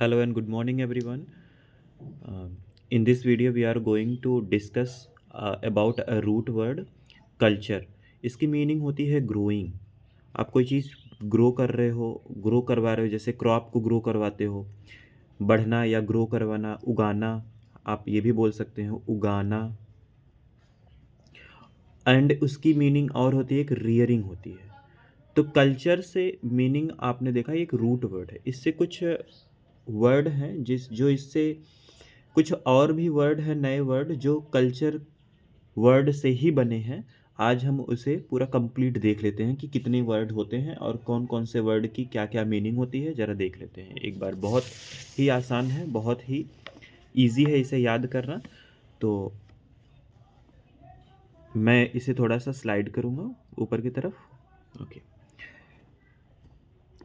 Hello and good morning, everyone. In this video, we are going to discuss about a root word culture. इसकी meaning होती है growing. आप कोई चीज़ grow कर रहे हो, ग्रो करवा रहे हो, जैसे क्रॉप को ग्रो करवाते हो. बढ़ना या ग्रो करवाना, उगाना, आप ये भी बोल सकते हो उगाना. एंड उसकी मीनिंग और होती है एक रियरिंग होती है. तो कल्चर से मीनिंग आपने देखा एक रूट वर्ड है. इससे कुछ वर्ड हैं जो इससे कुछ और भी वर्ड है, नए वर्ड जो कल्चर वर्ड से ही बने हैं. आज हम उसे पूरा कंप्लीट देख लेते हैं कि कितने वर्ड होते हैं और कौन कौन से वर्ड की क्या क्या मीनिंग होती है. ज़रा देख लेते हैं एक बार. बहुत ही आसान है, बहुत ही इजी है इसे याद करना. तो मैं इसे थोड़ा सा स्लाइड करूँगा ऊपर की तरफ. Okay,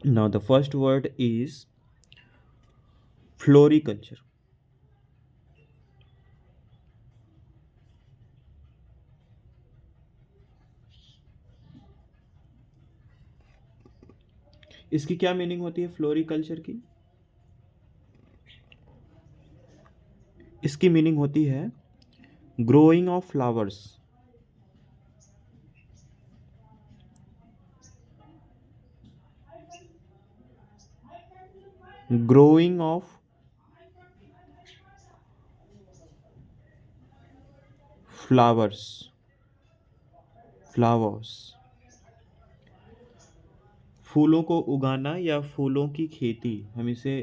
now the first word is floriculture. इसकी क्या मीनिंग होती है फ्लोरिकल्चर की? इसकी मीनिंग होती है growing of flowers. Growing of flowers. Flowers, फूलों को उगाना या फूलों की खेती. हम इसे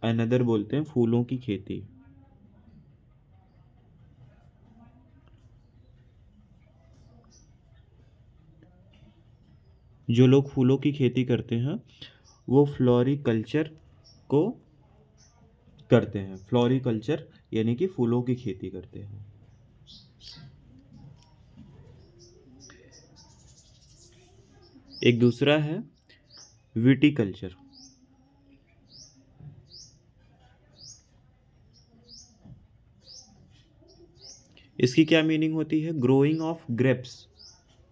अनदर बोलते हैं फूलों की खेती. जो लोग फूलों की खेती करते हैं वो फ्लोरिकल्चर को करते हैं. फ्लोरिकल्चर यानी कि फूलों की खेती करते हैं. एक दूसरा है विटिकल्चर. इसकी क्या मीनिंग होती है? Growing of grapes.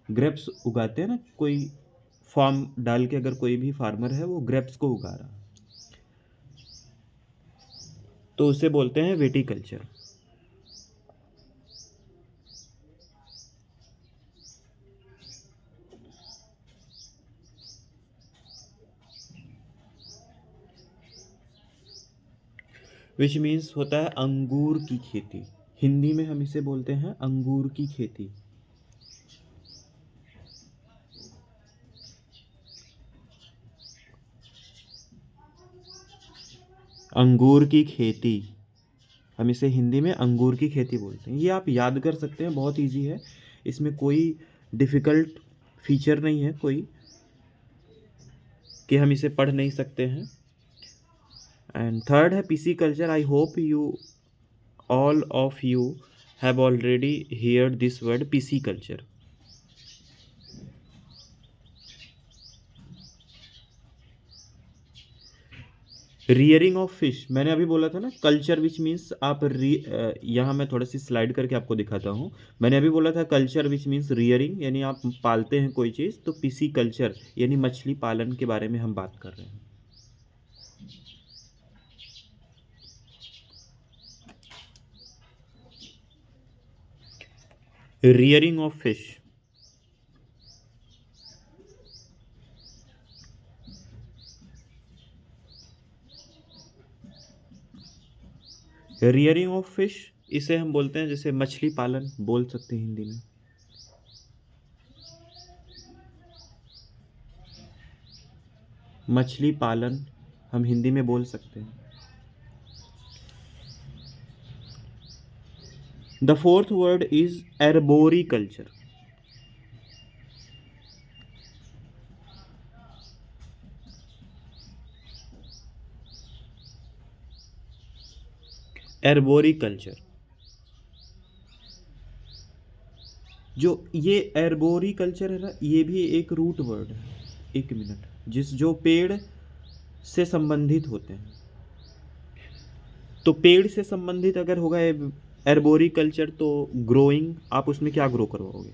ग्रेप्स उगाते हैं ना, कोई फार्म डाल के, अगर कोई भी फार्मर है वो ग्रेप्स को उगा रहा है तो उसे बोलते हैं विटिकल्चर. विच मीन्स होता है अंगूर की खेती. हिंदी में हम इसे बोलते हैं अंगूर की खेती. अंगूर की खेती, हम इसे हिंदी में अंगूर की खेती बोलते हैं. ये आप याद कर सकते हैं, बहुत इजी है. इसमें कोई डिफ़िकल्ट फीचर नहीं है कोई कि हम इसे पढ़ नहीं सकते हैं. एंड थर्ड है pisciculture. I hope you all of you have already heard this word pisciculture. Rearing of fish. मैंने अभी बोला था ना कल्चर विच मीन्स आप यहाँ मैं थोड़ा सी स्लाइड करके आपको दिखाता हूँ. मैंने अभी बोला था कल्चर विच मीन्स रियरिंग यानी आप पालते हैं कोई चीज़. तो पिसिकल्चर यानी मछली पालन के बारे में हम बात कर रहे हैं. Rearing of fish. Rearing of fish इसे हम बोलते हैं जैसे मछली पालन बोल सकते हैं हिंदी में. मछली पालन हम हिंदी में बोल सकते हैं. The fourth word is arboriculture. Arboriculture, जो ये एर्बोरिकल्चर है ना, ये भी एक रूट वर्ड है. एक मिनट. जो पेड़ से संबंधित होते हैं. तो पेड़ से संबंधित अगर होगा एर्बोरिकल्चर तो ग्रोइंग, आप उसमें क्या ग्रो करवाओगे?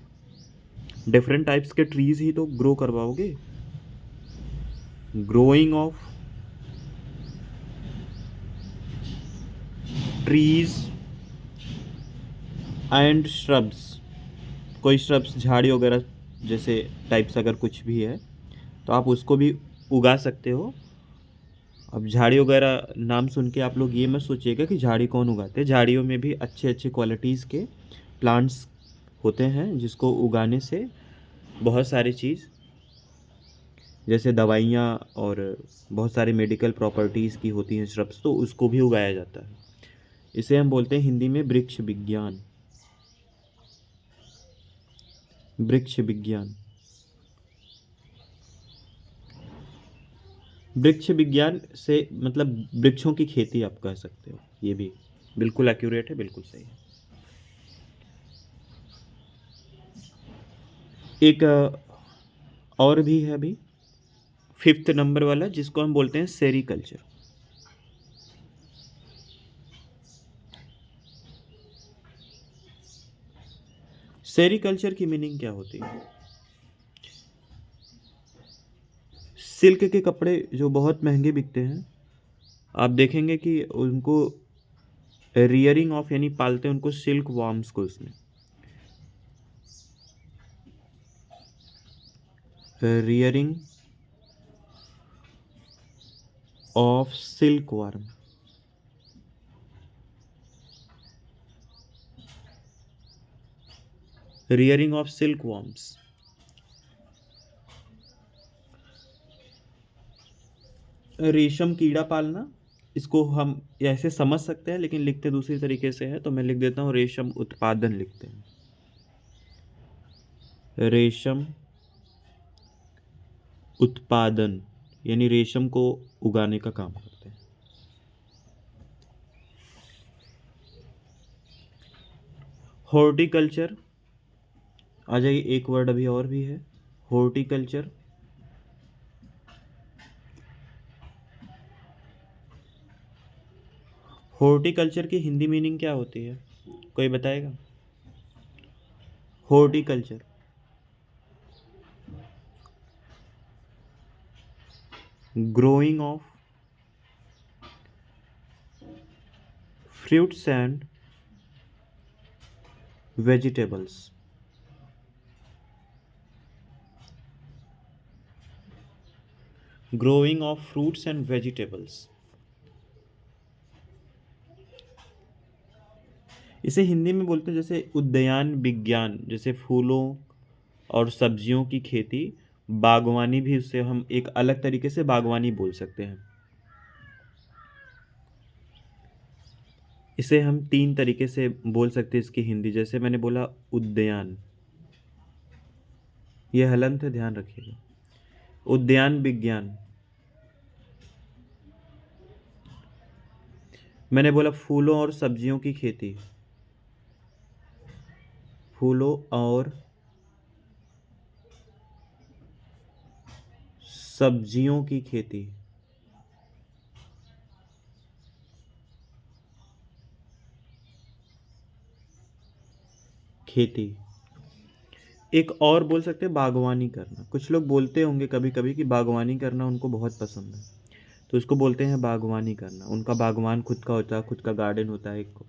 डिफरेंट टाइप्स के ट्रीज ही तो ग्रो करवाओगे. Growing of trees and shrubs, कोई श्रब्स झाड़ी वगैरह जैसे टाइप्स अगर कुछ भी है तो आप उसको भी उगा सकते हो। अब झाड़ी वगैरह नाम सुन के आप लोग ये मत सोचिएगा कि झाड़ी कौन उगाते हैं, झाड़ियों में भी अच्छे अच्छे क्वालिटीज़ के प्लांट्स होते हैं जिसको उगाने से बहुत सारी चीज़ जैसे दवाइयाँ और बहुत सारी मेडिकल प्रॉपर्टीज़ की होती हैं श्रब्स, तो उसको भी उगाया जाता है। इसे हम बोलते हैं हिंदी में वृक्ष विज्ञान। वृक्ष विज्ञान, वृक्ष विज्ञान से मतलब वृक्षों की खेती आप कह सकते हो। ये भी बिल्कुल एक्यूरेट है, बिल्कुल सही है। एक और भी है अभी 5th नंबर वाला जिसको हम बोलते हैं सेरीकल्चर। सेरीकल्चर की मीनिंग क्या होती है? सिल्क के कपड़े जो बहुत महंगे बिकते हैं, आप देखेंगे कि उनको रियरिंग ऑफ यानी पालते हैं उनको सिल्क वॉर्म्स को, उसमें rearing of silk worm, rearing of silk worms. रेशम कीड़ा पालना, इसको हम ऐसे समझ सकते हैं लेकिन लिखते दूसरी तरीके से है, तो मैं लिख देता हूँ रेशम उत्पादन लिखते हैं। रेशम उत्पादन यानी रेशम को उगाने का काम करते हैं। हॉर्टिकल्चर आ जाइए, एक वर्ड अभी और भी है, हॉर्टिकल्चर। हॉर्टिकल्चर की हिंदी मीनिंग क्या होती है, कोई बताएगा? Horticulture, growing of fruits and vegetables, growing of fruits and vegetables। इसे हिंदी में बोलते हैं जैसे उद्यान विज्ञान, जैसे फूलों और सब्जियों की खेती, बागवानी भी उससे हम एक अलग तरीके से बागवानी बोल सकते हैं। इसे हम 3 तरीके से बोल सकते हैं इसकी हिंदी, जैसे मैंने बोला उद्यान, यह हलंत है, ध्यान रखिएगा। उद्यान विज्ञान, मैंने बोला फूलों और सब्जियों की खेती, फूलों और सब्जियों की खेती। खेती, एक और बोल सकते हैं बागवानी करना। कुछ लोग बोलते होंगे कभी कभी कि बागवानी करना उनको बहुत पसंद है, तो इसको बोलते हैं बागवानी करना। उनका बागवान खुद का होता है, खुद का गार्डन होता है एक को।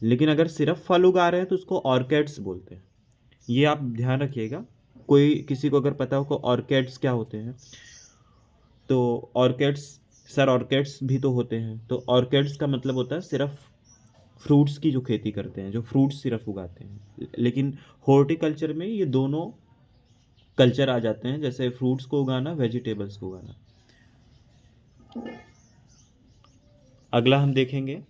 लेकिन अगर सिर्फ फल उगा रहे हैं तो उसको ऑर्किड्स बोलते हैं, ये आप ध्यान रखिएगा। कोई किसी को अगर पता हो को ऑर्किड्स क्या होते हैं, तो ऑर्किड्स, सर ऑर्किड्स भी तो होते हैं, तो ऑर्किड्स का मतलब होता है सिर्फ फ्रूट्स की जो खेती करते हैं, जो फ्रूट्स सिर्फ उगाते हैं। लेकिन हॉर्टिकल्चर में ये दोनों कल्चर आ जाते हैं, जैसे फ्रूट्स को उगाना, वेजिटेबल्स को उगाना। अगला हम देखेंगे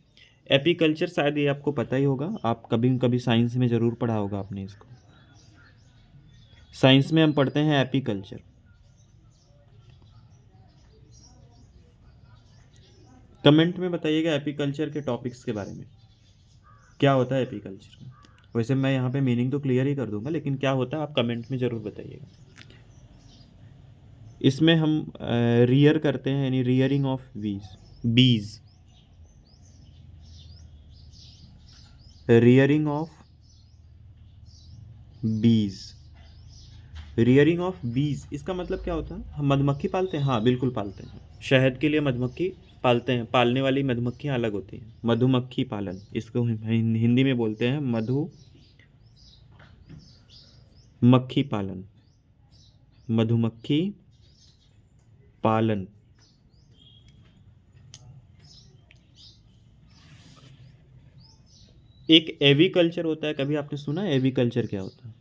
एपीकल्चर, शायद ये आपको पता ही होगा, आप कभी कभी साइंस में ज़रूर पढ़ा होगा आपने इसको। साइंस में हम पढ़ते हैं एपीकल्चर। कमेंट में बताइएगा एपीकल्चर के टॉपिक्स के बारे में, क्या होता है एपीकल्चर में। वैसे मैं यहाँ पे मीनिंग तो क्लियर ही कर दूंगा, लेकिन क्या होता है आप कमेंट में ज़रूर बताइएगा। इसमें हम रियर करते हैं, यानी रियरिंग ऑफ बीज, रियरिंग ऑफ बीज, रियरिंग ऑफ बीज, इसका मतलब क्या होता है? हम मधुमक्खी पालते हैं, हाँ बिल्कुल पालते हैं। शहद के लिए मधुमक्खी पालते हैं, पालने वाली मधुमक्खियाँ अलग होती हैं। मधुमक्खी पालन, इसको हिंदी में बोलते हैं मधुमक्खी पालन। मधुमक्खी पालन। एक एवीकल्चर होता है, कभी आपने सुना है एवीकल्चर क्या होता है?